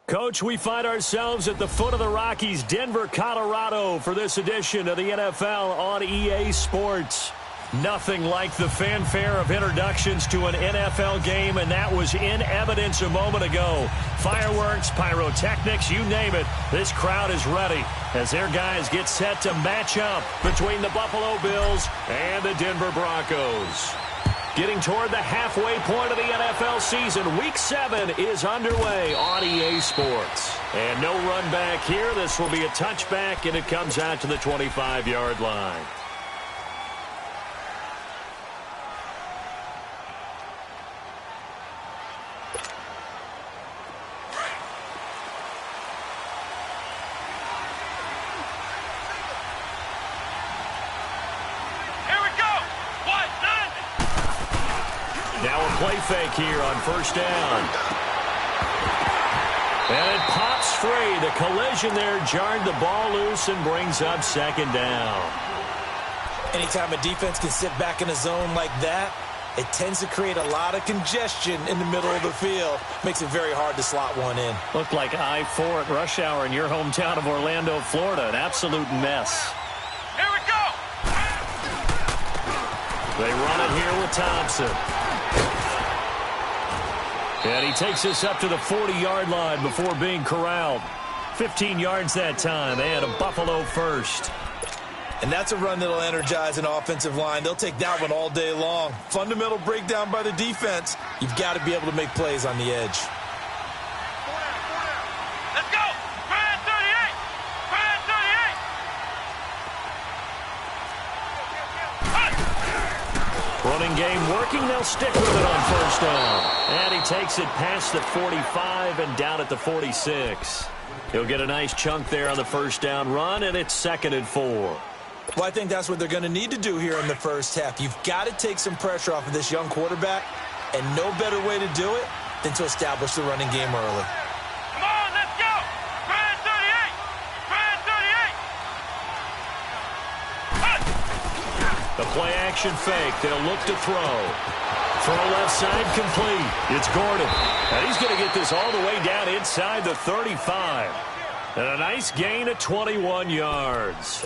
Coach, we find ourselves at the foot of the Rockies, Denver, Colorado, for this edition of the NFL on EA Sports. Nothing like the fanfare of introductions to an NFL game, and that was in evidence a moment ago. Fireworks, pyrotechnics, you name it. This crowd is ready as their guys get set to match up between the Buffalo Bills and the Denver Broncos. Getting toward the halfway point of the NFL season, Week 7 is underway on EA Sports. And no run back here. This will be a touchback, and it comes out to the 25-yard line. Play fake here on first down. And it pops free. The collision there jarred the ball loose and brings up second down. Anytime a defense can sit back in a zone like that, it tends to create a lot of congestion in the middle of the field. Makes it very hard to slot one in. Looked like I-4 at rush hour in your hometown of Orlando, Florida. An absolute mess. Here we go! They run it here with Thompson. And he takes us up to the 40-yard line before being corralled. 15 yards that time, and a Buffalo first. And that's a run that'll energize an offensive line. They'll take that one all day long. Fundamental breakdown by the defense. You've got to be able to make plays on the edge. Let's go! Brad 38! Brad 38! Running game working. They'll stick with it on first down. And he takes it past the 45 and down at the 46. He'll get a nice chunk there on the first down run, and it's 2nd and 4. Well, I think that's what they're going to need to do here in the first half. You've got to take some pressure off of this young quarterback, and no better way to do it than to establish the running game early. Come on, let's go! Brad 38! Brad 38! The play-action fake. They'll look to throw. Throw left side complete. It's Gordon. And he's going to get this all the way down inside the 35. And a nice gain of 21 yards.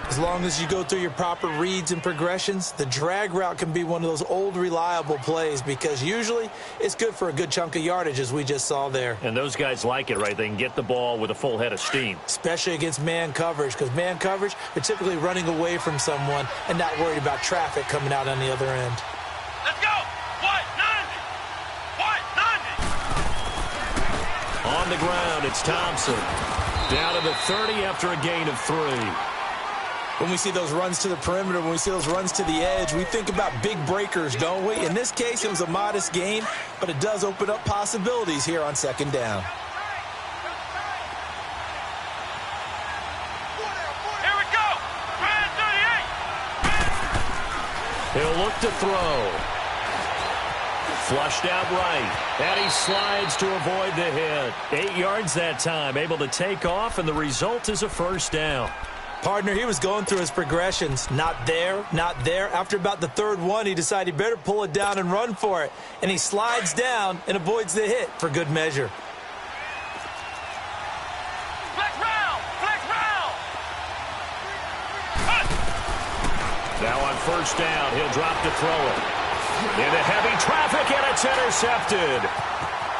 As long as you go through your proper reads and progressions, the drag route can be one of those old reliable plays because usually it's good for a good chunk of yardage, as we just saw there. And those guys like it, right? They can get the ball with a full head of steam. Especially against man coverage, because man coverage, they're typically running away from someone and not worried about traffic coming out on the other end. Let's go! White 90! White 90! On the ground, it's Thompson. Down to the 30 after a gain of 3. When we see those runs to the perimeter, when we see those runs to the edge, we think about big breakers, don't we? In this case, it was a modest gain, but it does open up possibilities here on second down. Here we go! Brad 38! He'll look to throw. Flushed out right, and he slides to avoid the hit. 8 yards that time, able to take off, and the result is a first down. Partner, he was going through his progressions. Not there, not there. After about the third one, he decided he better pull it down and run for it. And he slides down and avoids the hit for good measure. Flex round! Flex round! Now on first down, he'll drop to throw it. Into heavy traffic, and it's intercepted.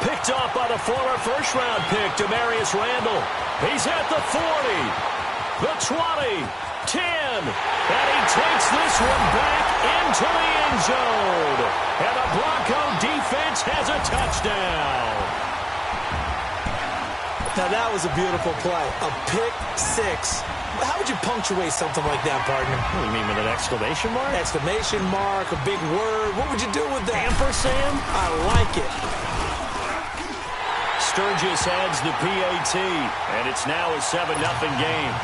Picked off by the former first-round pick, Demarius Randall. He's at the 40. The 20, 10, and he takes this one back into the end zone. And the Bronco defense has a touchdown. Now that was a beautiful play, a pick six. How would you punctuate something like that, partner? What do you mean, with an exclamation mark? Exclamation mark, a big word. What would you do with that? Ampersand? I like it. Sturgis adds the PAT, and it's now a 7-0 game.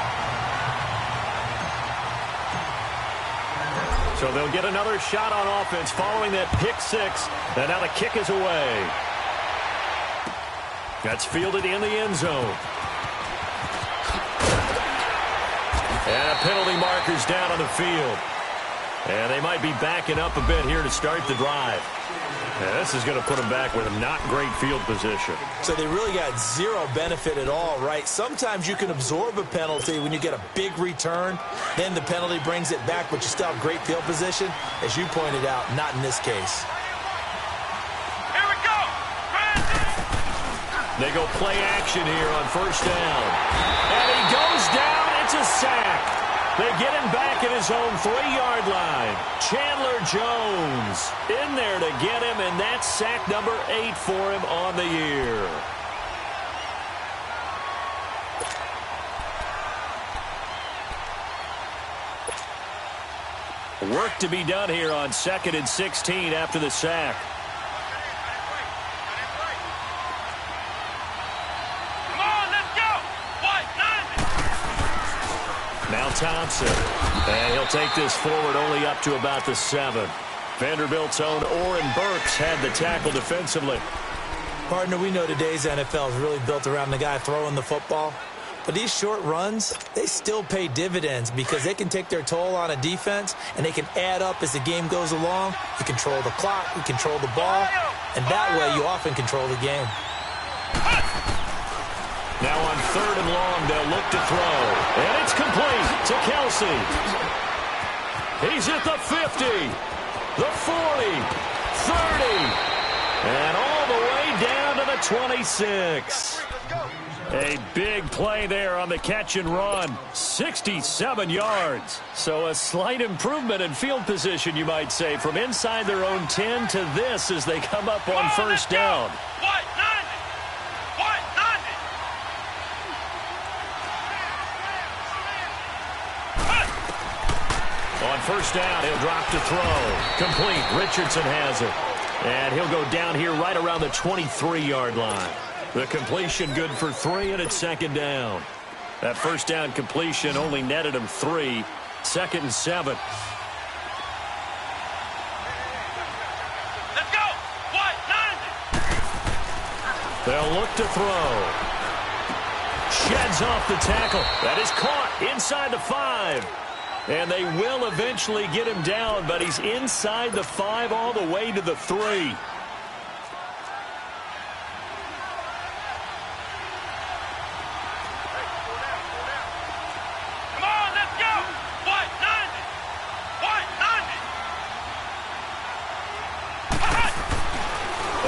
So they'll get another shot on offense following that pick six. And now the kick is away. That's fielded in the end zone. And a penalty marker's down on the field. And they might be backing up a bit here to start the drive. Yeah, this is going to put them back with a not great field position. So they really got zero benefit at all, right? Sometimes you can absorb a penalty when you get a big return. Then the penalty brings it back, but you still have great field position. As you pointed out, not in this case. Here we go. They go play action here on first down. And he goes down. It's a sack. They get him back at his own 3-yard line. Chandler Jones in there to get him, and that's sack number 8 for him on the year. Work to be done here on 2nd and 16 after the sack. Come on, let's go. What? 90. Now Thompson. And he'll take this forward only up to about the 7. Vanderbilt's own Oren Burks had the tackle defensively. Partner, we know today's NFL is really built around the guy throwing the football. But these short runs, they still pay dividends because they can take their toll on a defense and they can add up as the game goes along. You control the clock, you control the ball, and that way you often control the game. Now on 3rd and long, they'll look to throw. And it's complete to Kelsey. He's at the 50, the 40, 30, and all the way down to the 26. A big play there on the catch and run. 67 yards. So a slight improvement in field position, you might say, from inside their own 10 to this as they come up on first down. What? 90. What? 90. On first down, he'll drop to throw. Complete. Richardson has it. And he'll go down here right around the 23-yard line. The completion good for 3, and it's 2nd down. That first down completion only netted him 3. 2nd and 7. Let's go. What? 90. They'll look to throw. Sheds off the tackle. That is caught inside the 5. And they will eventually get him down, but he's inside the 5 all the way to the 3. Come on, let's go. What? 90. What?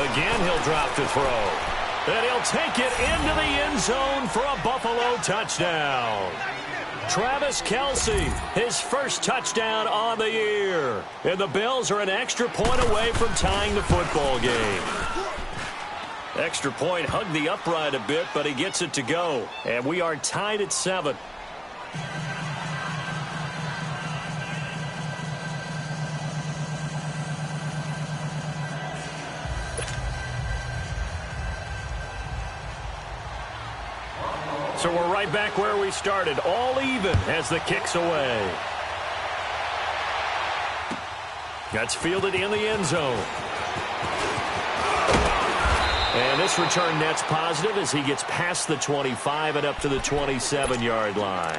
90. Again, he'll drop to throw. And he'll take it into the end zone for a Buffalo touchdown. Travis Kelce, his first touchdown on the year. And the Bills are an extra point away from tying the football game. Extra point hugged the upright a bit, but he gets it to go. And we are tied at 7. So we're right back where we started, all even as the kick's away. That's fielded in the end zone. And this return net's positive as he gets past the 25 and up to the 27-yard line.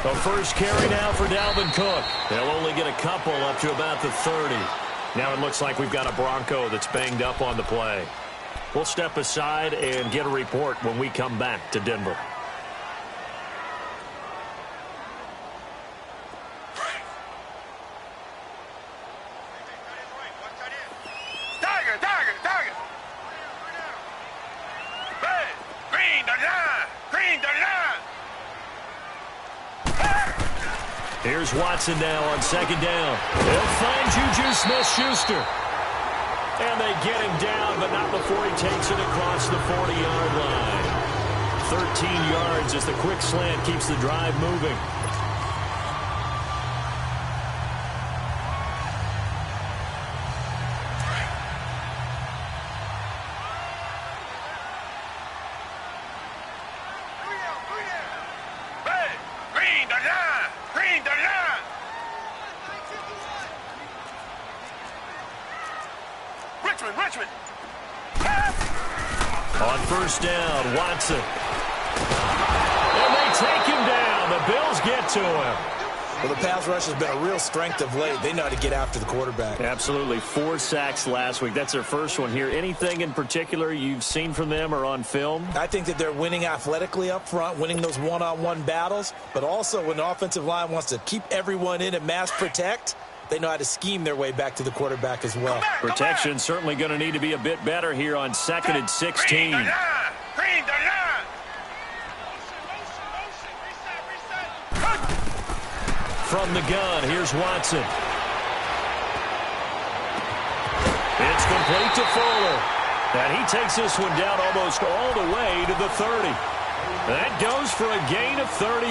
The first carry now for Dalvin Cook. They'll only get a couple up to about the 30. Now it looks like we've got a Bronco that's banged up on the play. We'll step aside and get a report when we come back to Denver. Tiger. Red, green, dirty line. Green, dirty line. Here's Watson now on 2nd down. They'll find Juju Smith-Schuster. And they get him down, but not before he takes it across the 40-yard line. 13 yards as the quick slant keeps the drive moving. Richmond. On first down, Watson. And they take him down. The Bills get to him. Well, the pass rush has been a real strength of late. They know how to get after the quarterback. Absolutely. 4 sacks last week. That's their first one here. Anything in particular you've seen from them or on film? I think that they're winning athletically up front, winning those one-on-one battles, but also when the offensive line wants to keep everyone in and mass protect, they know how to scheme their way back to the quarterback as well. Protection certainly going to need to be a bit better here on 2nd and 16. Green the line. From the gun, here's Watson. It's complete to Fuller. And he takes this one down almost all the way to the 30. That goes for a gain of 31.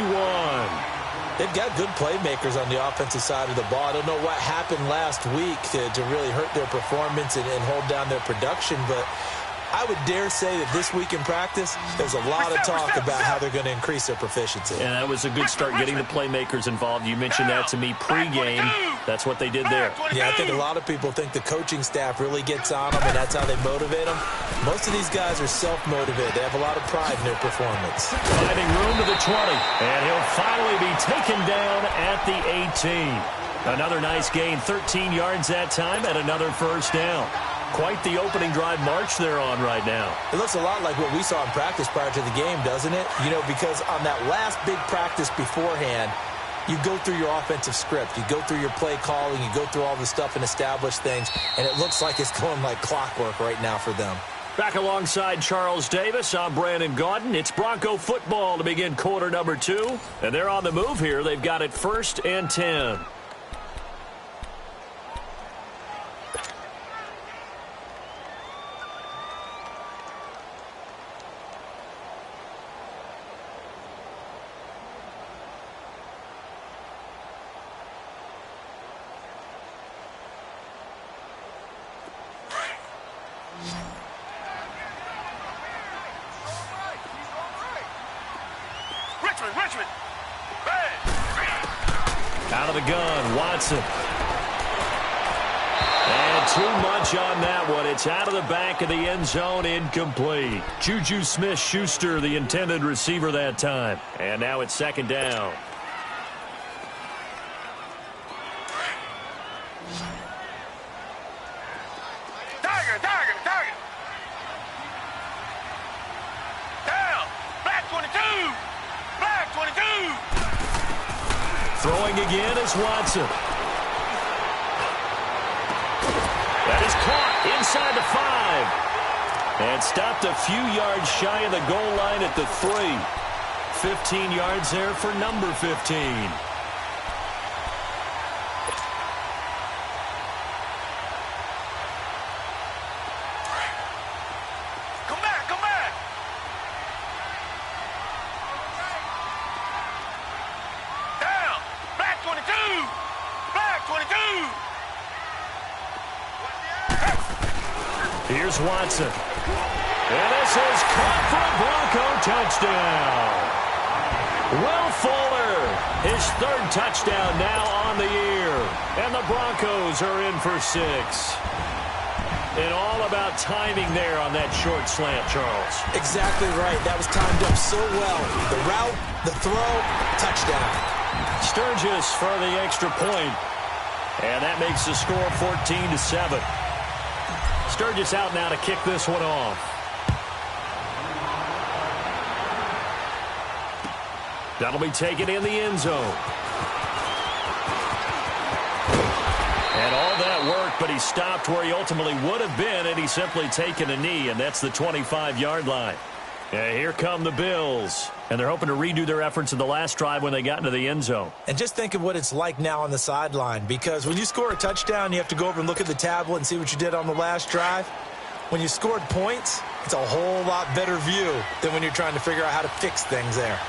They've got good playmakers on the offensive side of the ball. I don't know what happened last week to really hurt their performance and hold down their production, but I would dare say that this week in practice, there's a lot of talk about how they're going to increase their proficiency. And that was a good start getting the playmakers involved. You mentioned that to me pregame. That's what they did there. Yeah, I think a lot of people think the coaching staff really gets on them, and that's how they motivate them. Most of these guys are self-motivated. They have a lot of pride in their performance. Finding room to the 20, and he'll finally be taken down at the 18. Another nice gain, 13 yards that time, and another first down. Quite the opening drive march they're on right now. It looks a lot like what we saw in practice prior to the game, doesn't it? You know, because on that last big practice beforehand, you go through your offensive script. You go through your play calling. You go through all the stuff and establish things, and it looks like it's going like clockwork right now for them. Back alongside Charles Davis, I'm Brandon Gaudin. It's Bronco football to begin quarter number 2, and they're on the move here. They've got it 1st and 10. Richmond. Out of the gun, Watson. And too much on that one. It's out of the back of the end zone, incomplete. Juju Smith-Schuster, the intended receiver that time. And now it's 2nd down. Tiger. Down. Black 22. Throwing again is Watson. That is caught inside the 5. And stopped a few yards shy of the goal line at the 3. 15 yards there for number 15. Come back. Down. Black 22. Here's Watson. And this is caught for a Bronco touchdown. Will Fuller, his 3rd touchdown now on the year. And the Broncos are in for 6. And all about timing there on that short slant, Charles. Exactly right. That was timed up so well. The route, the throw, touchdown. Sturgis for the extra point. And that makes the score 14-7. Sturgis out now to kick this one off. That'll be taken in the end zone. And all that work, but he stopped where he ultimately would have been, and he's simply taken a knee, and that's the 25-yard line. And here come the Bills, and they're hoping to redo their efforts in the last drive when they got into the end zone. And just think of what it's like now on the sideline, because when you score a touchdown, you have to go over and look at the tablet and see what you did on the last drive. When you scored points, it's a whole lot better view than when you're trying to figure out how to fix things there.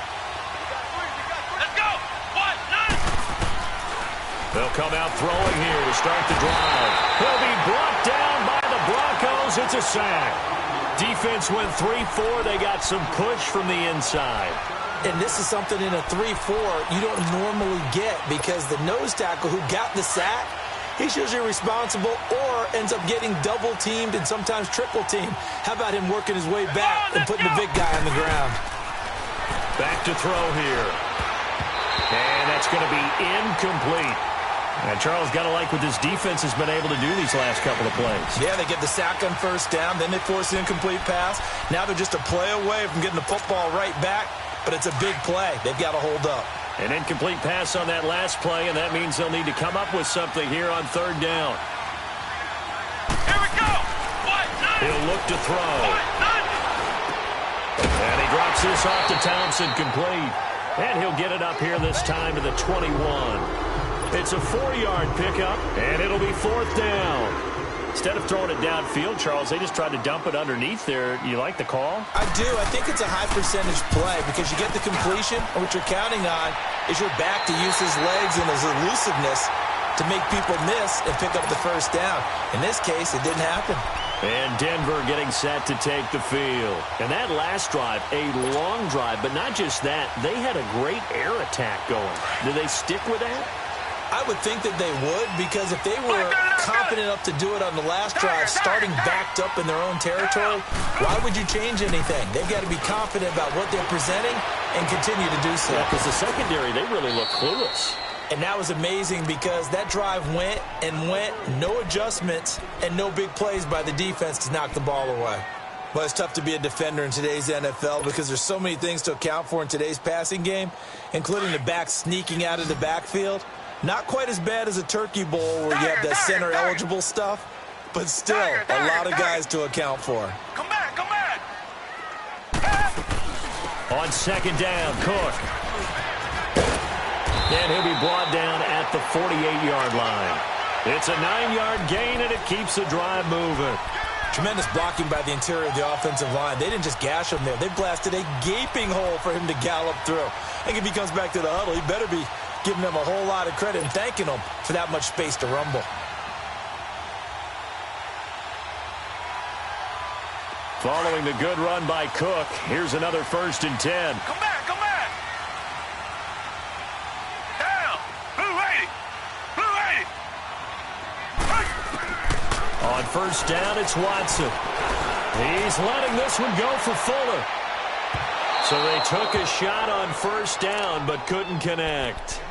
Let's go. 1-9. They'll come out throwing here to start the drive. He'll be brought down by the Broncos. It's a sack. Defense went 3-4. They got some push from the inside. And this is something in a 3-4 you don't normally get, because the nose tackle who got the sack he's usually responsible or ends up getting double-teamed and sometimes triple-teamed. How about him working his way back and putting the big guy on the ground? Back to throw here. And that's going to be incomplete. And Charles, got to like what this defense has been able to do these last couple of plays. Yeah, they get the sack on first down, then they force an incomplete pass. Now they're just a play away from getting the football right back, but it's a big play. They've got to hold up. An incomplete pass on that last play, and that means they'll need to come up with something here on third down. Here we go. He'll look to throw. And he drops this off to Thompson, complete. And he'll get it up here this time to the 21. It's a 4-yard pickup, and it'll be fourth down. Instead of throwing it downfield, Charles, they just tried to dump it underneath there. You like the call? I do. I think it's a high-percentage play because you get the completion, and what you're counting on is your back to use his legs and his elusiveness to make people miss and pick up the first down. In this case, it didn't happen. And Denver getting set to take the field. And that last drive, a long drive, but not just that. They had a great air attack going. Do they stick with that? I would think that they would, because if they were confident enough to do it on the last drive, starting backed up in their own territory, why would you change anything? They've got to be confident about what they're presenting and continue to do so. Yeah, because the secondary, they really look clueless. And that was amazing because that drive went and went, no adjustments, and no big plays by the defense to knock the ball away. Well, it's tough to be a defender in today's NFL because there's so many things to account for in today's passing game, including the back sneaking out of the backfield. Not quite as bad as a turkey bowl where you have that center-eligible stuff, but still a lot of guys to account for. Come back, come back. On second down, Cook. And he'll be brought down at the 48-yard line. It's a 9-yard gain, and it keeps the drive moving. Tremendous blocking by the interior of the offensive line. They didn't just gash him there. They blasted a gaping hole for him to gallop through. I think if he comes back to the huddle, he better be giving them a whole lot of credit and thanking them for that much space to rumble. Following the good run by Cook, here's another 1st and 10. Come back, come back. Down. Blue 80. Blue 80. On first down, it's Watson. He's letting this one go for Fuller. So they took a shot on first down, but couldn't connect.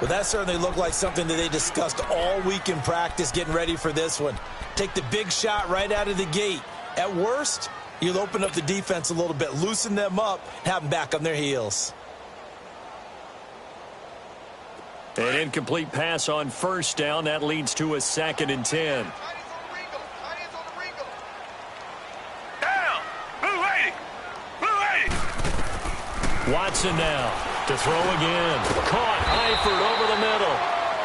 Well, that certainly looked like something that they discussed all week in practice getting ready for this one. Take the big shot right out of the gate. At worst, you'll open up the defense a little bit, loosen them up, have them back on their heels. An incomplete pass on first down. That leads to a 2nd and 10. Down. Blue 80. Blue 80. Watson now to throw again. Caught Eifert over the middle.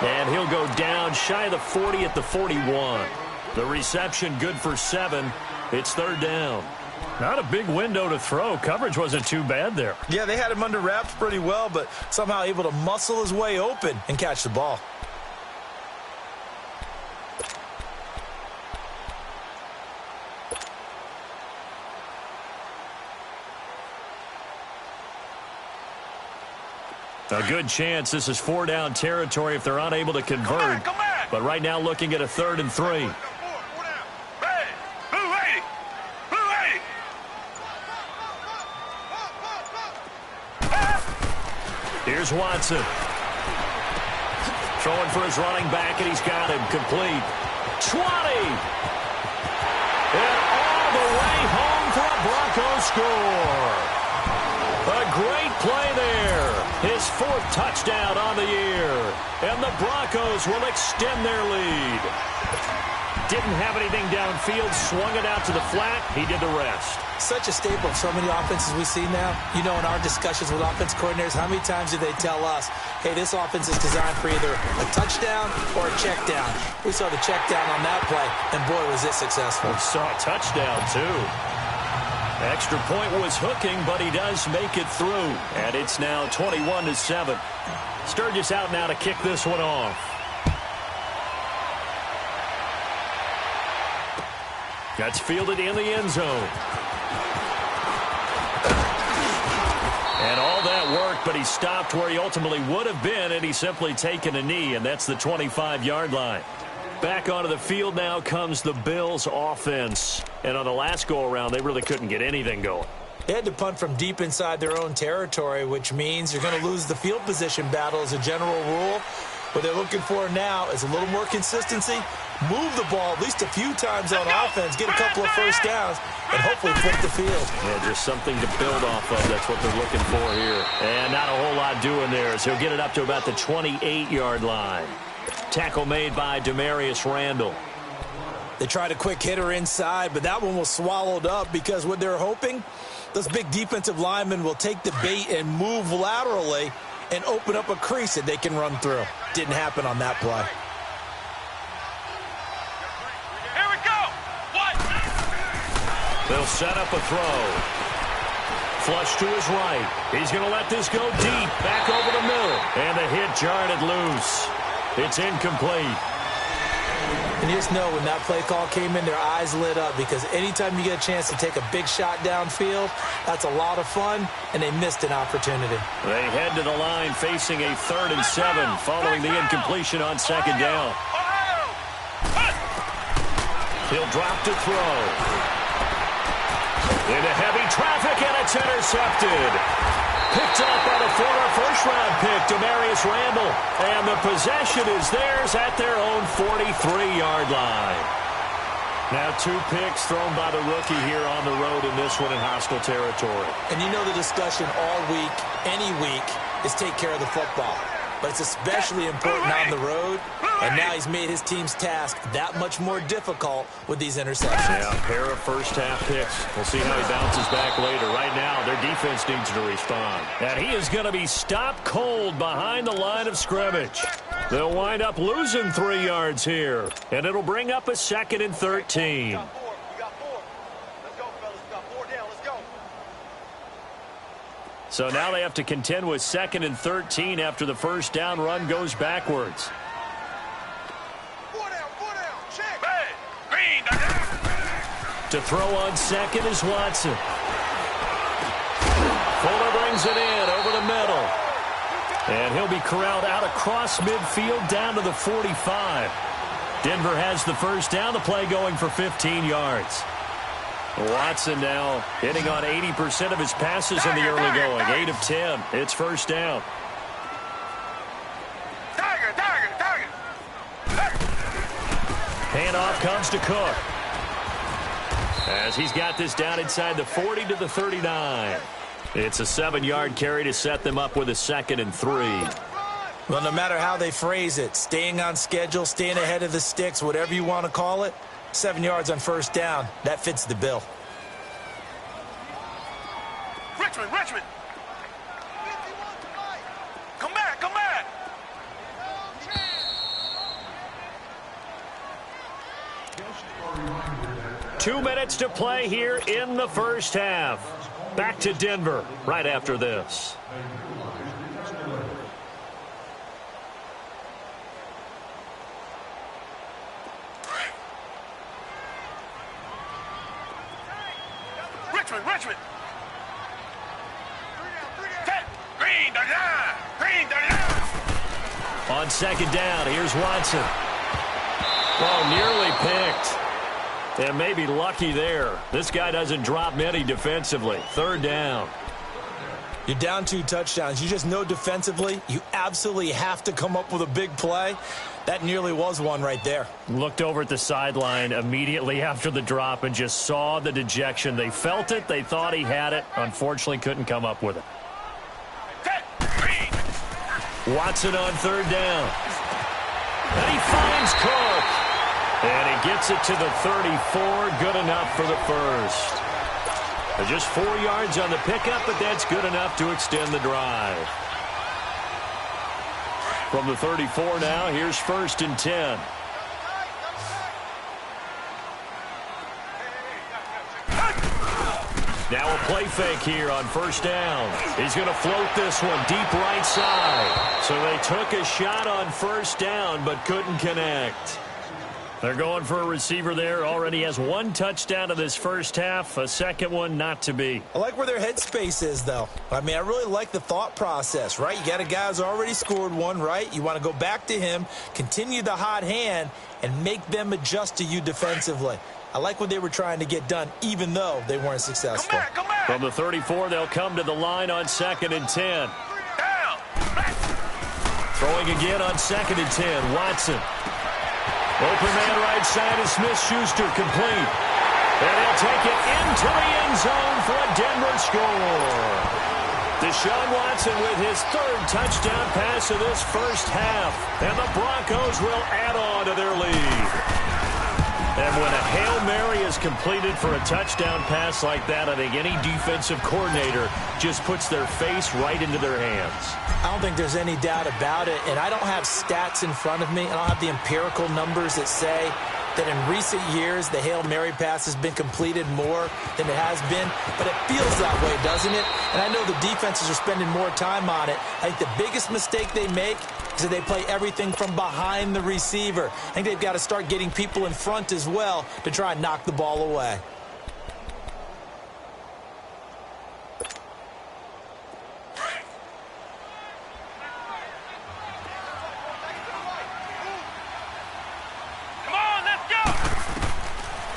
And he'll go down shy of the 40 at the 41. The reception good for 7. It's third down. Not a big window to throw. Coverage wasn't too bad there. Yeah, they had him under wraps pretty well, but somehow able to muscle his way open and catch the ball. A good chance this is 4-down territory if they're unable to convert. Come back. But right now looking at a 3rd and 3. Hey, Blue 80. Blue 80. Here's Watson. Throwing for his running back, and he's got him complete. 20! And all the way home for a Broncos score. A great play there. His 4th touchdown on the year. And the Broncos will extend their lead. Didn't have anything downfield, swung it out to the flat. He did the rest. Such a staple of so many offenses we see now. You know, in our discussions with offense coordinators, how many times do they tell us, hey, this offense is designed for either a touchdown or a check down. We saw the check down on that play, and boy, was it successful. We saw a touchdown, too. Extra point was hooking, but he does make it through. And it's now 21-7. Sturgis out now to kick this one off. That's fielded in the end zone. And all that work, but he stopped where he ultimately would have been, and he's simply taken a knee, and that's the 25-yard line. Back onto the field now comes the Bills offense. And on the last go-around, they really couldn't get anything going. They had to punt from deep inside their own territory, which means you're going to lose the field position battle as a general rule. What they're looking for now is a little more consistency, move the ball at least a few times on offense, get a couple of first downs, and hopefully flip the field. Yeah, just something to build off of. That's what they're looking for here. And not a whole lot doing there, so he'll get it up to about the 28-yard line. Tackle made by Demarius Randall. They tried a quick hitter inside, but that one was swallowed up because what they're hoping, those big defensive linemen will take the bait and move laterally and open up a crease that they can run through. Didn't happen on that play. Here we go. What? They'll set up a throw. Flush to his right. He's going to let this go deep. Back over the middle. And the hit jarred it loose. It's incomplete. And you just know when that play call came in, their eyes lit up because anytime you get a chance to take a big shot downfield, that's a lot of fun, and they missed an opportunity. They head to the line facing a 3rd and 7 following the incompletion on 2nd down. He'll drop to throw. Into heavy traffic, and it's intercepted. Picked up by the former first-round pick, Demarius Randall. And the possession is theirs at their own 43-yard line. Now 2 picks thrown by the rookie here on the road in this one in hostile territory. And you know the discussion all week, any week, is take care of the football. But it's especially important on the road, and now he's made his team's task that much more difficult with these interceptions. Yeah, a pair of first-half picks. We'll see how he bounces back later. Right now, their defense needs to respond. And he is going to be stopped cold behind the line of scrimmage. They'll wind up losing 3 yards here, and it'll bring up a 2nd and 13. We got 4. Let's go, fellas. We got 4 down. Let's go. So now they have to contend with 2nd and 13 after the first down run goes backwards. 4 down. Check. Hey, green. To throw on 2nd is Watson. Fuller brings it in over the middle. And he'll be corralled out across midfield down to the 45. Denver has the first down. The play going for 15 yards. Watson now hitting on 80% of his passes in the early going. 8 of 10. It's first down. Target. Handoff comes to Cook. As he's got this down inside the 40 to the 39. It's a 7-yard carry to set them up with a 2nd and 3. Well, no matter how they phrase it, staying on schedule, staying ahead of the sticks, whatever you want to call it, 7 yards on first down, that fits the bill. Richmond. Come back. 2 minutes to play here in the first half. Back to Denver right after this. Richmond. Green. On 2nd down, here's Watson. Oh, nearly picked. And maybe lucky there. This guy doesn't drop many defensively. 3rd down. You're down 2 touchdowns. You just know defensively you absolutely have to come up with a big play. That nearly was one right there. Looked over at the sideline immediately after the drop and just saw the dejection. They felt it. They thought he had it. Unfortunately, couldn't come up with it. Watson on 3rd down. And he finds Cook. And he gets it to the 34. Good enough for the first. Just 4 yards on the pickup, but that's good enough to extend the drive. From the 34 now, here's 1st and 10. Now a play fake here on 1st down. He's going to float this one deep right side. So they took a shot on 1st down, but couldn't connect. They're going for a receiver there. Already has one touchdown in this first half. A second one not to be. I like where their headspace is, though. I mean, I really like the thought process, right? You got a guy who's already scored one, right? You want to go back to him, continue the hot hand, and make them adjust to you defensively. I like what they were trying to get done, even though they weren't successful. Come back. From the 34, they'll come to the line on 2nd and 10. Down. Throwing again on 2nd and 10. Watson. Open man right side is Smith-Schuster, complete. And he'll take it into the end zone for a Denver score. Deshaun Watson with his 3rd touchdown pass of this first half. And the Broncos will add on to their lead. And when a Hail Mary is completed for a touchdown pass like that, I think any defensive coordinator just puts their face right into their hands. I don't think there's any doubt about it, and I don't have stats in front of me. I don't have the empirical numbers that say that in recent years the Hail Mary pass has been completed more than it has been, but it feels that way, doesn't it? And I know the defenses are spending more time on it. I think the biggest mistake they make is that they play everything from behind the receiver. I think they've got to start getting people in front as well to try and knock the ball away.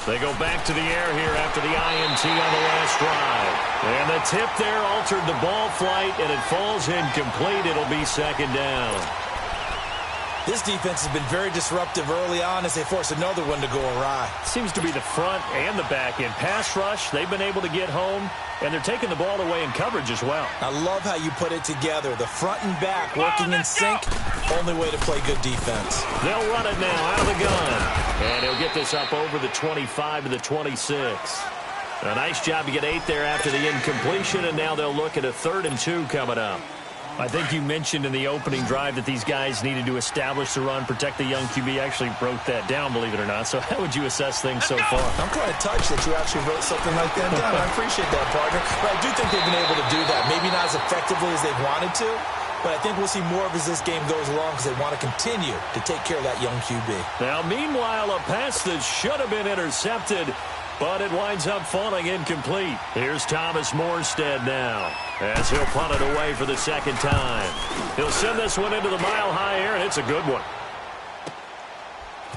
They go back to the air here after the INT on the last drive. And the tip there altered the ball flight, and it falls incomplete. It'll be 2nd down. This defense has been very disruptive early on as they force another one to go awry. Seems to be the front and the back end. Pass rush, they've been able to get home, and they're taking the ball away in coverage as well. I love how you put it together. The front and back working in sync, only way to play good defense. They'll run it now out of the gun. And he'll get this up over the 25 to the 26. A nice job to get 8 there after the incompletion, and now they'll look at a 3rd and 2 coming up. I think you mentioned in the opening drive that these guys needed to establish the run, protect the young QB. Actually broke that down, believe it or not. So how would you assess things so far? I'm kind of touched that you actually wrote something like that down. I appreciate that, partner. But I do think they've been able to do that. Maybe not as effectively as they wanted to, but I think we'll see more of as this game goes along because they want to continue to take care of that young QB. Now, meanwhile, a pass that should have been intercepted, but it winds up falling incomplete. Here's Thomas Morstead now as he'll punt it away for the 2nd time. He'll send this one into the mile-high air, and it's a good one.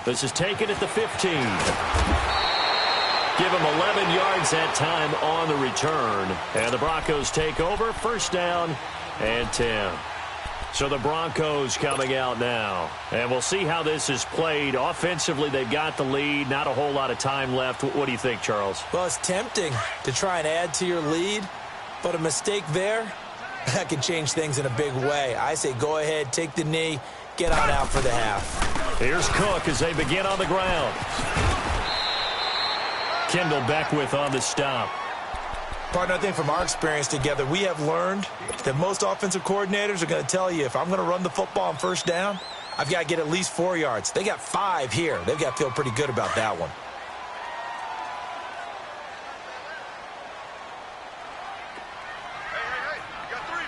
This is taken at the 15. Give him 11 yards that time on the return. And the Broncos take over, 1st down and 10. So the Broncos coming out now. And we'll see how this is played. Offensively, they've got the lead. Not a whole lot of time left. What do you think, Charles? Well, it's tempting to try and add to your lead, but a mistake there, that can change things in a big way. I say go ahead, take the knee, get on out for the half. Here's Cook as they begin on the ground. Kendall Beckwith on the stop. Partner, I think from our experience together, we have learned that most offensive coordinators are going to tell you, if I'm going to run the football on 1st down, I've got to get at least 4 yards. They got 5 here. They've got to feel pretty good about that one. Hey, you got 3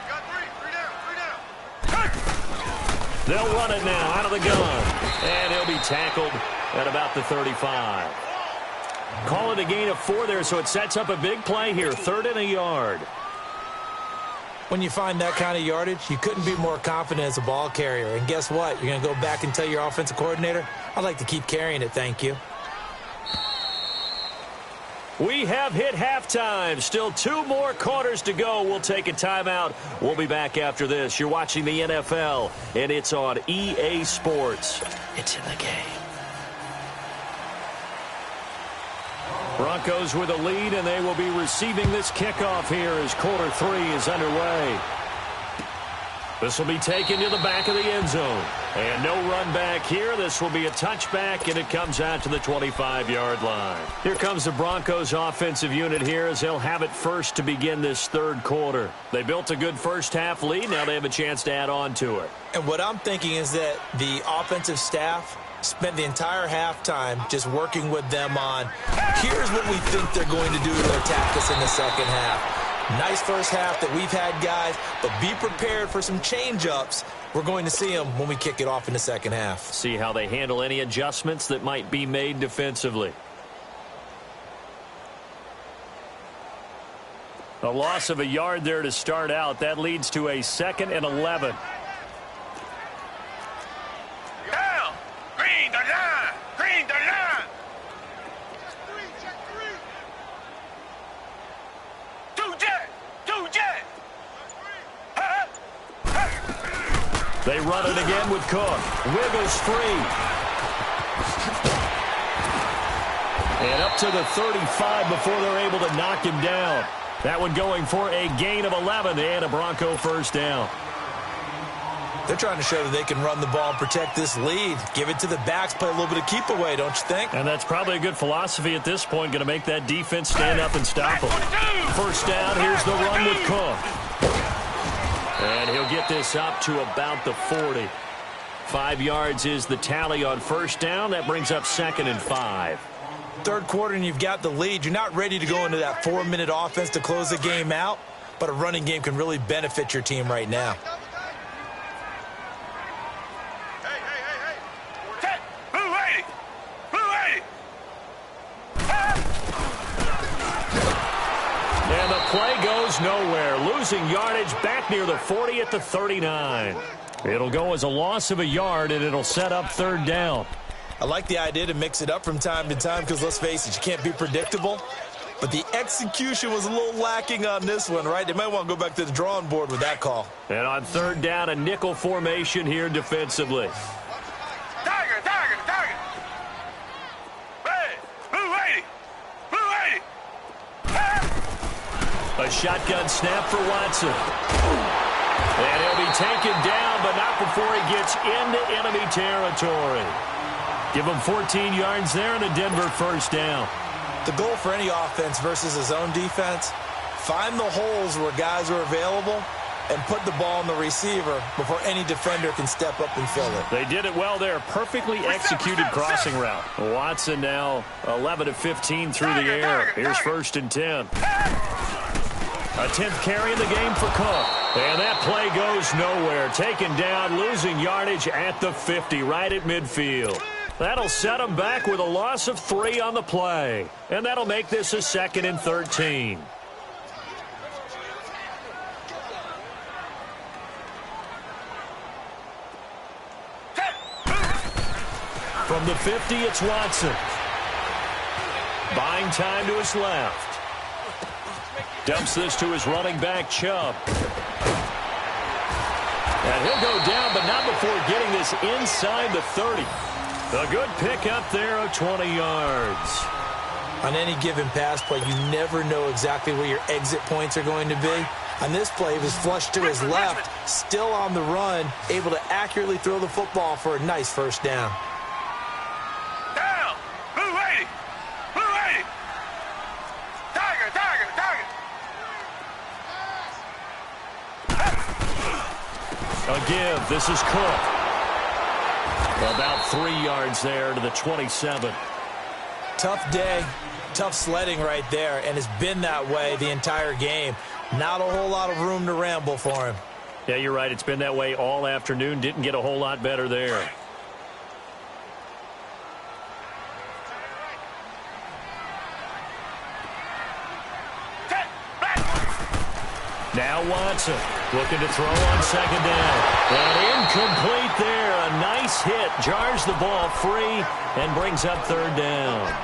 down. They'll run it now out of the gun. And he'll be tackled at about the 35. Call it a gain of 4 there, so it sets up a big play here. 3rd and a yard. When you find that kind of yardage, you couldn't be more confident as a ball carrier. And guess what? You're going to go back and tell your offensive coordinator, I'd like to keep carrying it, thank you. We have hit halftime. Still 2 more quarters to go. We'll take a timeout. We'll be back after this. You're watching the NFL, and it's on EA Sports. It's in the game. Broncos with a lead, and they will be receiving this kickoff here as quarter 3 is underway. This will be taken to the back of the end zone. And no run back here. This will be a touchback, and it comes out to the 25-yard line. Here comes the Broncos offensive unit here as they'll have it first to begin this 3rd quarter. They built a good first-half lead. Now they have a chance to add on to it. And what I'm thinking is that the offensive staff spent the entire halftime just working with them on, here's what we think they're going to do to attack us in the 2nd half. Nice first half that we've had, guys, but be prepared for some change-ups. We're going to see them when we kick it off in the second half. See how they handle any adjustments that might be made defensively. A loss of a yard there to start out. That leads to a 2nd and 11. Down. Green the line. Green the line. Two jet. Two jet. They run it again with Cook. Wiggles free. And up to the 35 before they're able to knock him down. That one going for a gain of 11 and a Bronco first down. They're trying to show that they can run the ball and protect this lead. Give it to the backs, play a little bit of keep away, don't you think? And that's probably a good philosophy at this point, going to make that defense stand up and stop them. First down, here's the run with Cook. And he'll get this up to about the 40. 5 yards is the tally on first down. That brings up 2nd and 5. Third quarter and you've got the lead. You're not ready to go into that 4-minute offense to close the game out, but a running game can really benefit your team right now. And the play goes nowhere. Losing yardage back near the 40 at the 39. It'll go as a loss of a yard, and it'll set up third down. I like the idea to mix it up from time to time because, let's face it, you can't be predictable. But the execution was a little lacking on this one, right? They might want to go back to the drawing board with that call. And on third down, a nickel formation here defensively. Tiger, tiger, tiger. Red, blue 80, blue 80. A shotgun snap for Watson. And he'll be taken down, but not before he gets into enemy territory. Give him 14 yards there and a Denver first down. The goal for any offense versus his own defense, find the holes where guys are available and put the ball in the receiver before any defender can step up and fill it. They did it well there. Perfectly executed crossing route. Watson now 11 of 15 through the air. Here's 1st and 10. A 10th carry in the game for Cook. And that play goes nowhere. Taken down, losing yardage at the 50, right at midfield. That'll set them back with a loss of 3 on the play. And that'll make this a 2nd and 13. From the 50, it's Watson. Buying time to his left. Dumps this to his running back, Chubb. And he'll go down, but not before getting this inside the 30. A good pickup there of 20 yards. On any given pass play, you never know exactly where your exit points are going to be. On this play, he was flushed to his left, still on the run, able to accurately throw the football for a nice first down. Down, blue 80, blue 80. Tiger, tiger, tiger. A give. This is Cook. About 3 yards there to the 27. Tough day, tough sledding right there, and it's been that way the entire game. Not a whole lot of room to ramble for him. Yeah, you're right. It's been that way all afternoon. Didn't get a whole lot better there. Now Watson looking to throw on second down. And incomplete there. A nice hit. Jars the ball free and brings up third down.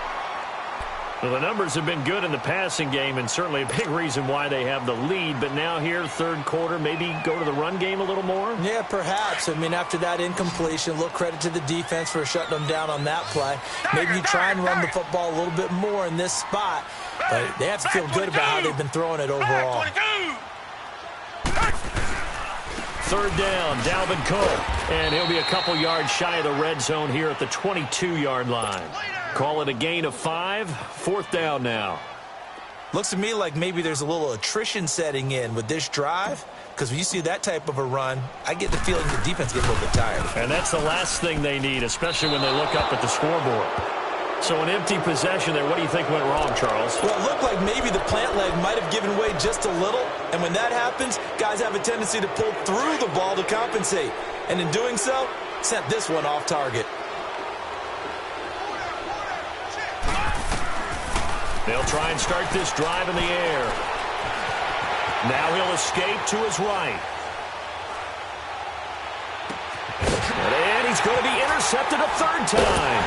Well, the numbers have been good in the passing game and certainly a big reason why they have the lead. But now here, third quarter, maybe go to the run game a little more? Yeah, perhaps. I mean, after that incompletion, a little credit to the defense for shutting them down on that play. Maybe you try and run the football a little bit more in this spot. But they have to feel good about how they've been throwing it overall. Third down, Dalvin Cook. And he'll be a couple yards shy of the red zone here at the 22-yard line. Call it a gain of 5. Fourth down now. Looks to me like maybe there's a little attrition setting in with this drive, because when you see that type of a run, I get the feeling the defense gets a little bit tired. And that's the last thing they need, especially when they look up at the scoreboard. So an empty possession there. What do you think went wrong, Charles? Well, it looked like maybe the plant leg might have given way just a little. And when that happens, guys have a tendency to pull through the ball to compensate. And in doing so, sent this one off target. They'll try and start this drive in the air. Now he'll escape to his right. And he's going to be intercepted a third time.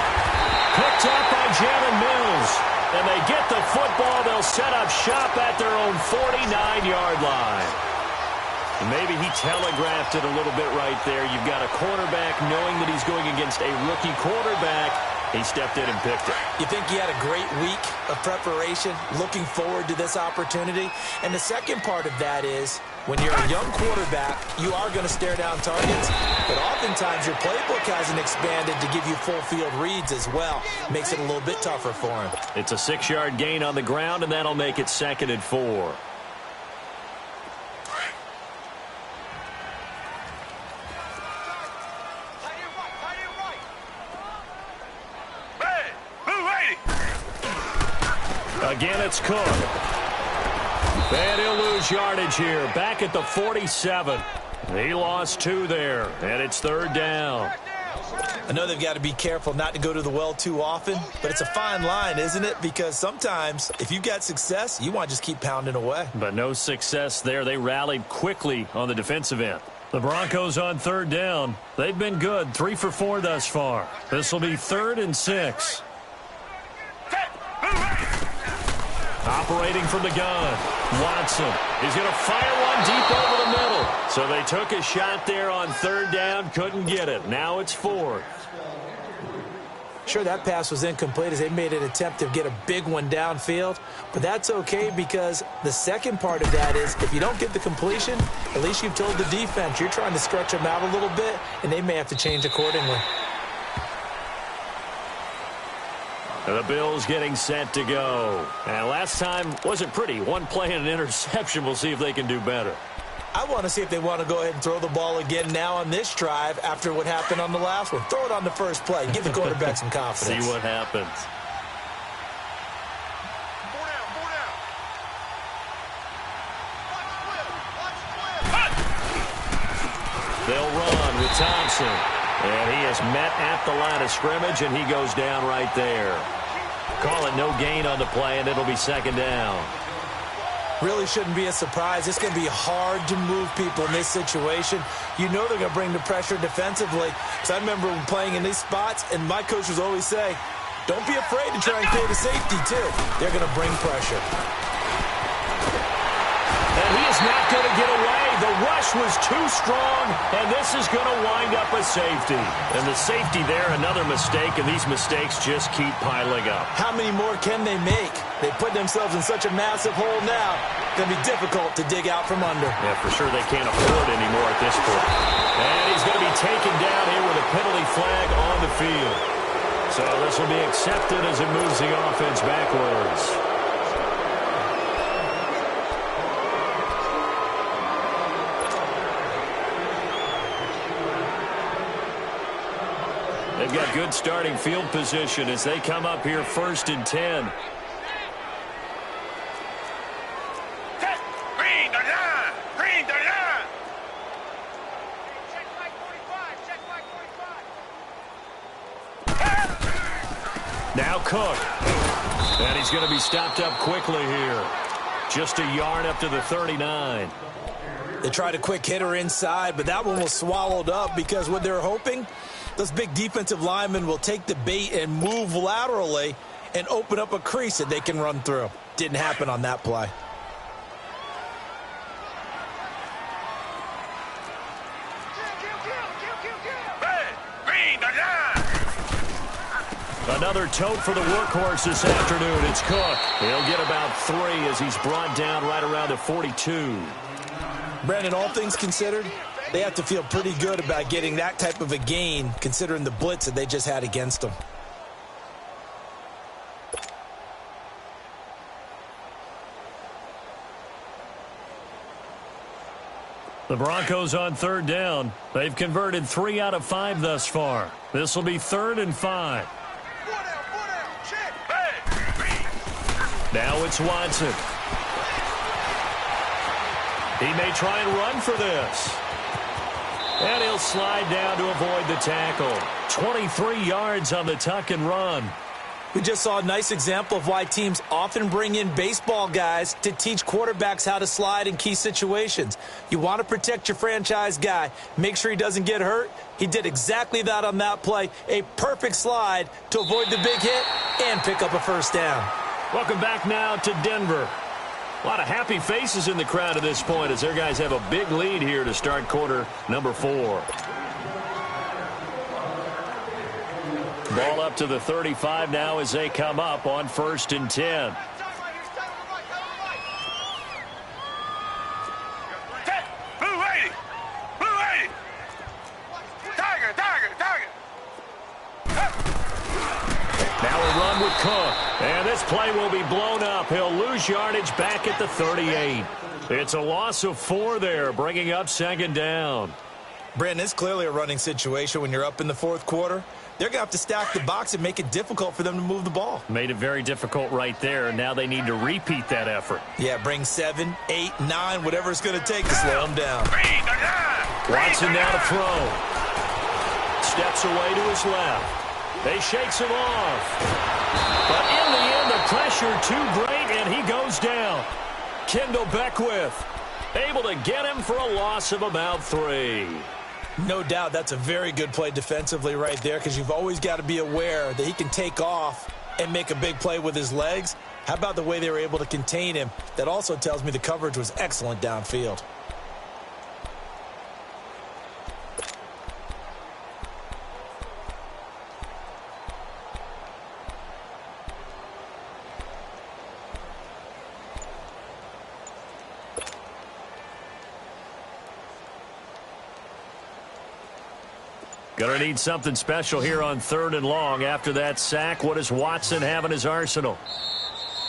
Picked up by Jalen Mills. And they get the football. They'll set up shop at their own 49-yard line. And maybe he telegraphed it a little bit right there. You've got a quarterback knowing that he's going against a rookie quarterback. He stepped in and picked it. You think he had a great week of preparation, looking forward to this opportunity? And the second part of that is, when you're a young quarterback, you are going to stare down targets, but oftentimes your playbook hasn't expanded to give you full field reads as well. Makes it a little bit tougher for him. It's a 6-yard gain on the ground, and that'll make it 2nd and 4. Again, it's Cook. And he'll lose yardage here. Back at the 47. He lost 2 there, and it's 3rd down. I know they've got to be careful not to go to the well too often, but it's a fine line, isn't it? Because sometimes, if you've got success, you want to just keep pounding away. But no success there. They rallied quickly on the defensive end. The Broncos on 3rd down. They've been good, 3 for 4 thus far. This will be 3rd and 6. Operating from the gun, Watson. He's going to fire one deep over the middle. So they took a shot there on 3rd down, couldn't get it. Now it's 4th. Sure, that pass was incomplete as they made an attempt to get a big one downfield, but that's okay because the second part of that is if you don't get the completion, at least you've told the defense you're trying to stretch them out a little bit, and they may have to change accordingly. The Bills getting set to go. And last time wasn't pretty. One play and an interception. We'll see if they can do better. I want to see if they want to go ahead and throw the ball again now on this drive after what happened on the last one. Throw it on the first play. Give the quarterback some confidence. See what happens. They'll run with Thompson. And he is met at the line of scrimmage, and he goes down right there. Call it no gain on the play, and it'll be 2nd down. Really shouldn't be a surprise. It's going to be hard to move people in this situation. You know they're going to bring the pressure defensively. Because I remember playing in these spots, and my coaches always say, don't be afraid to try and create a safety, too. They're going to bring pressure. And he is not going to get away. The rush was too strong, and this is going to wind up a safety. And the safety there, another mistake, and these mistakes just keep piling up. How many more can they make? They put themselves in such a massive hole now. It's going to be difficult to dig out from under. Yeah, for sure they can't afford anymore at this point. And he's going to be taken down here with a penalty flag on the field. So this will be accepted as it moves the offense backwards. They've got good starting field position as they come up here 1st and 10. Green the line! Green the line! Check flag 45! Check flag 45! Now Cook. And he's going to be stopped up quickly here. Just a yard up to the 39. They tried a quick hitter inside, but that one was swallowed up because what they're hoping, those big defensive linemen will take the bait and move laterally and open up a crease that they can run through. Didn't happen on that play. Green the line! Another tote for the workhorse this afternoon. It's Cook. He'll get about 3 as he's brought down right around the 42. Brandon, all things considered, they have to feel pretty good about getting that type of a gain considering the blitz that they just had against them. The Broncos on 3rd down. They've converted 3 out of 5 thus far. This will be 3rd and 5. Now it's Watson. He may try and run for this. And he'll slide down to avoid the tackle. 23 yards on the tuck and run. We just saw a nice example of why teams often bring in baseball guys to teach quarterbacks how to slide in key situations. You want to protect your franchise guy. Make sure he doesn't get hurt. He did exactly that on that play. A perfect slide to avoid the big hit and pick up a first down. Welcome back now to Denver. A lot of happy faces in the crowd at this point as their guys have a big lead here to start quarter number 4. Ball up to the 35 now as they come up on 1st and 10. Now a run with Cook. And this play will be blown up. He'll lose yardage back at the 38. It's a loss of 4 there, bringing up 2nd down. Brandon, it's clearly a running situation when you're up in the 4th quarter. They're going to have to stack the box and make it difficult for them to move the ball. Made it very difficult right there, and now they need to repeat that effort. Yeah, bring 7, 8, 9, whatever it's going to take to slow them down. Watson now to throw. Steps away to his left. They shakes him off. But in the end, the pressure too great, and he goes down. Kendall Beckwith able to get him for a loss of about 3. No doubt that's a very good play defensively right there because you've always got to be aware that he can take off and make a big play with his legs. How about the way they were able to contain him? That also tells me the coverage was excellent downfield. Gonna need something special here on 3rd and long. After that sack, what does Watson have in his arsenal?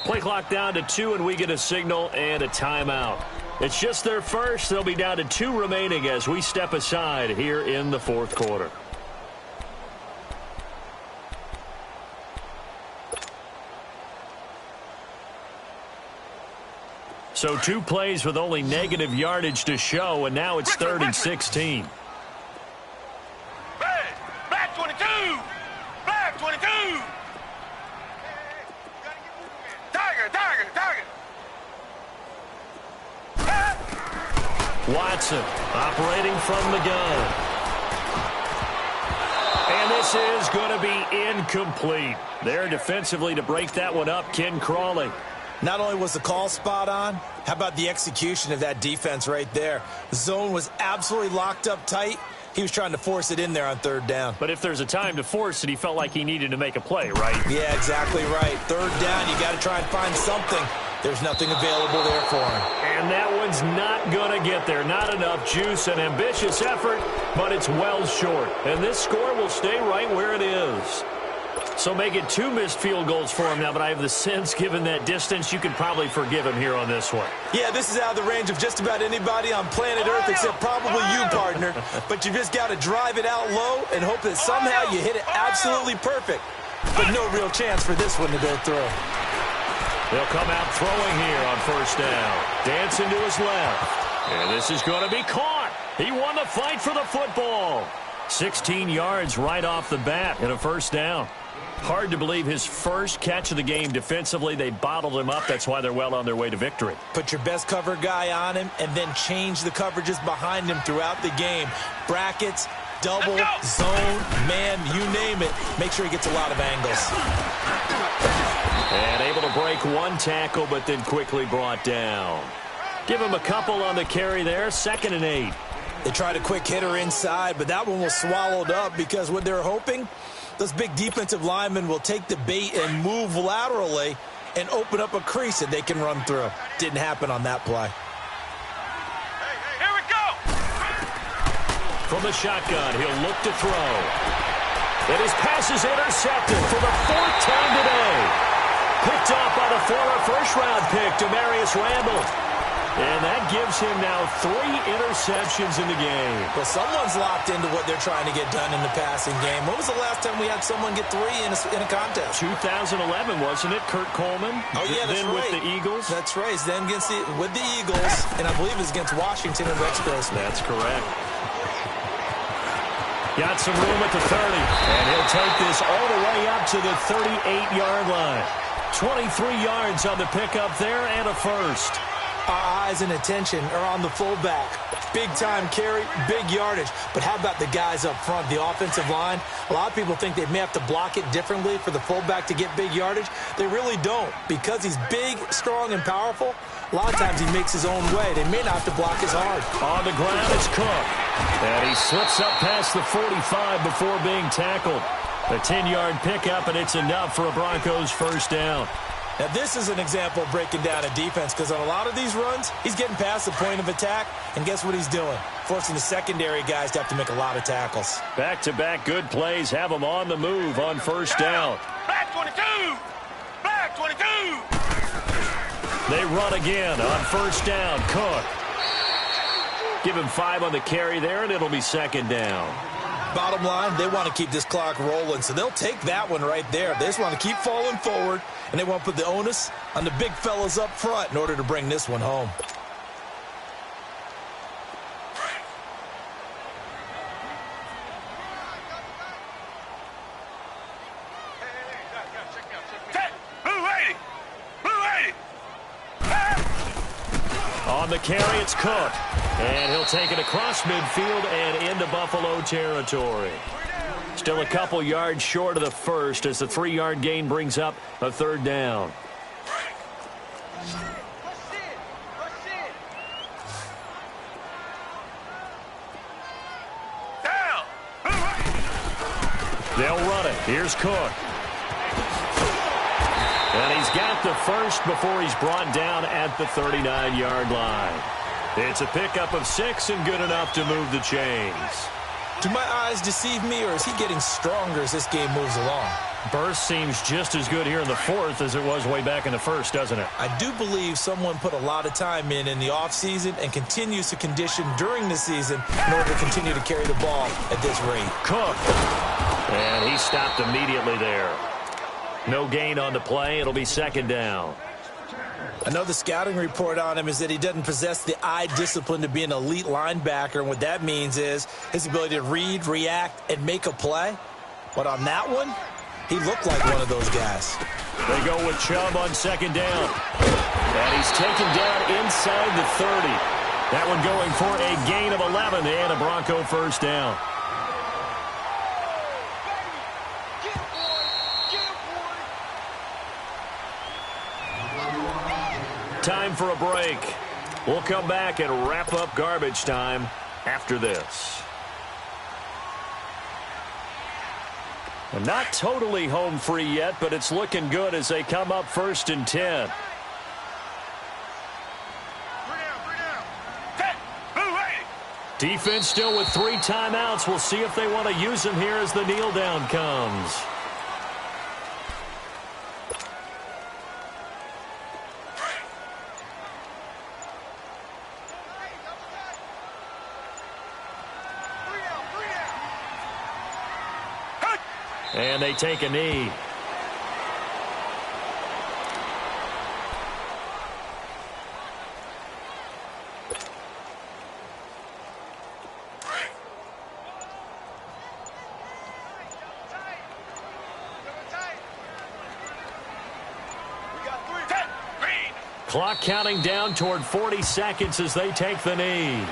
Play clock down to 2, and we get a signal and a timeout. It's just their first. They'll be down to 2 remaining as we step aside here in the 4th quarter. So 2 plays with only negative yardage to show, and now it's 3rd and 16. Black 22! Black 22! Tiger! Watson operating from the gun. And this is going to be incomplete. There defensively to break that one up, Ken Crawley. Not only was the call spot on, how about the execution of that defense right there? The zone was absolutely locked up tight. He was trying to force it in there on 3rd down. But if there's a time to force it, he felt like he needed to make a play, right? Yeah, exactly right. 3rd down, you got to try and find something. There's nothing available there for him. And that one's not going to get there. Not enough juice, an ambitious effort, but it's well short. And this score will stay right where it is. So make it 2 missed field goals for him now, but I have the sense, given that distance, you could probably forgive him here on this one. Yeah, this is out of the range of just about anybody on planet Earth except probably you, partner. But you just got to drive it out low and hope that somehow you hit it absolutely perfect. But no real chance for this one to go through. They'll come out throwing here on 1st down. Dancing to his left. And this is going to be caught. He won the fight for the football. 16 yards right off the bat and a 1st down. Hard to believe his first catch of the game defensively. They bottled him up. That's why they're well on their way to victory. Put your best cover guy on him and then change the coverages behind him throughout the game. Brackets, double, zone, man, you name it. Make sure he gets a lot of angles. And able to break 1 tackle, but then quickly brought down. Give him a couple on the carry there. 2nd and 8. They tried a quick hitter inside, but that one was swallowed up because what they're hoping, those big defensive linemen will take the bait and move laterally and open up a crease that they can run through. Didn't happen on that play. Here we go! From the shotgun, he'll look to throw. And his pass is intercepted for the 4th time today. Picked up by the former first-round pick, Demarius Randall. And that gives him now 3 interceptions in the game. Well, someone's locked into what they're trying to get done in the passing game. When was the last time we had someone get 3 in a contest? 2011, wasn't it? Kurt Coleman. Oh, yeah, that's then right. with the Eagles. That's right. Then with the Eagles, and I believe it's against Washington and Rex Grossman. That's correct. Got some room at the 30, and he'll take this all the way up to the 38-yard line. 23 yards on the pickup there and a first. Our eyes and attention are on the fullback. Big-time carry, big yardage. But how about the guys up front, the offensive line? A lot of people think they may have to block it differently for the fullback to get big yardage. They really don't. Because he's big, strong, and powerful, a lot of times he makes his own way. They may not have to block as hard. On the ground, it's Cook. And he slips up past the 45 before being tackled. A 10-yard pickup, and it's enough for a Broncos first down. Now, this is an example of breaking down a defense because on a lot of these runs, he's getting past the point of attack, and guess what he's doing? Forcing the secondary guys to have to make a lot of tackles. Back-to-back good plays have them on the move on first down. Back 22! Back 22! They run again on first down. Cook. Give him 5 on the carry there, and it'll be second down. Bottom line, they want to keep this clock rolling, so they'll take that one right there. They just want to keep falling forward, and they want to put the onus on the big fellas up front in order to bring this one home. On the carry, it's Cook. And he'll take it across midfield and into Buffalo territory. Still a couple yards short of the first as the 3-yard gain brings up a third down. They'll run it. Here's Cook. And he's got the first before he's brought down at the 39-yard line. It's a pickup of 6 and good enough to move the chains. Do my eyes deceive me, or is he getting stronger as this game moves along? Burst seems just as good here in the fourth as it was way back in the first, doesn't it? I do believe someone put a lot of time in the offseason and continues to condition during the season in order to continue to carry the ball at this rate. Cook. And he stopped immediately there. No gain on the play. It'll be second down. Another scouting report on him is that he doesn't possess the eye discipline to be an elite linebacker. And what that means is his ability to read, react, and make a play. But on that one, he looked like one of those guys. They go with Chubb on second down. And he's taken down inside the 30. That one going for a gain of 11 and a Bronco first down. Time for a break. We'll come back and wrap up garbage time after this. And not totally home free yet, but it's looking good as they come up 1st and 10. Defense still with 3 timeouts. We'll see if they want to use them here as the kneel down comes. And they take a knee. Clock counting down toward 40 seconds as they take the knee.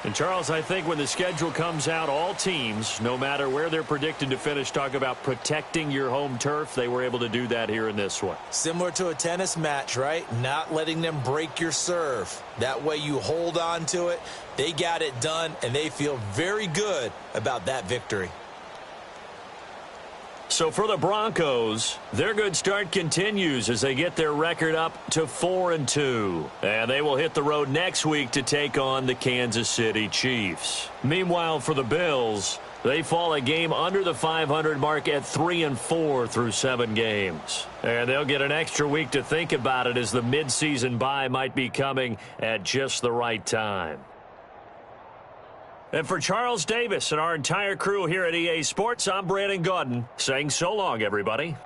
And, Charles, I think when the schedule comes out, all teams, no matter where they're predicted to finish, talk about protecting your home turf. They were able to do that here in this one. Similar to a tennis match, right? Not letting them break your serve. That way you hold on to it. They got it done, and they feel very good about that victory. So for the Broncos, their good start continues as they get their record up to 4-2. And they will hit the road next week to take on the Kansas City Chiefs. Meanwhile, for the Bills, they fall a game under the 500 mark at 3-4 through 7 games. And they'll get an extra week to think about it as the midseason bye might be coming at just the right time. And for Charles Davis and our entire crew here at EA Sports, I'm Brandon Gaudin saying so long, everybody.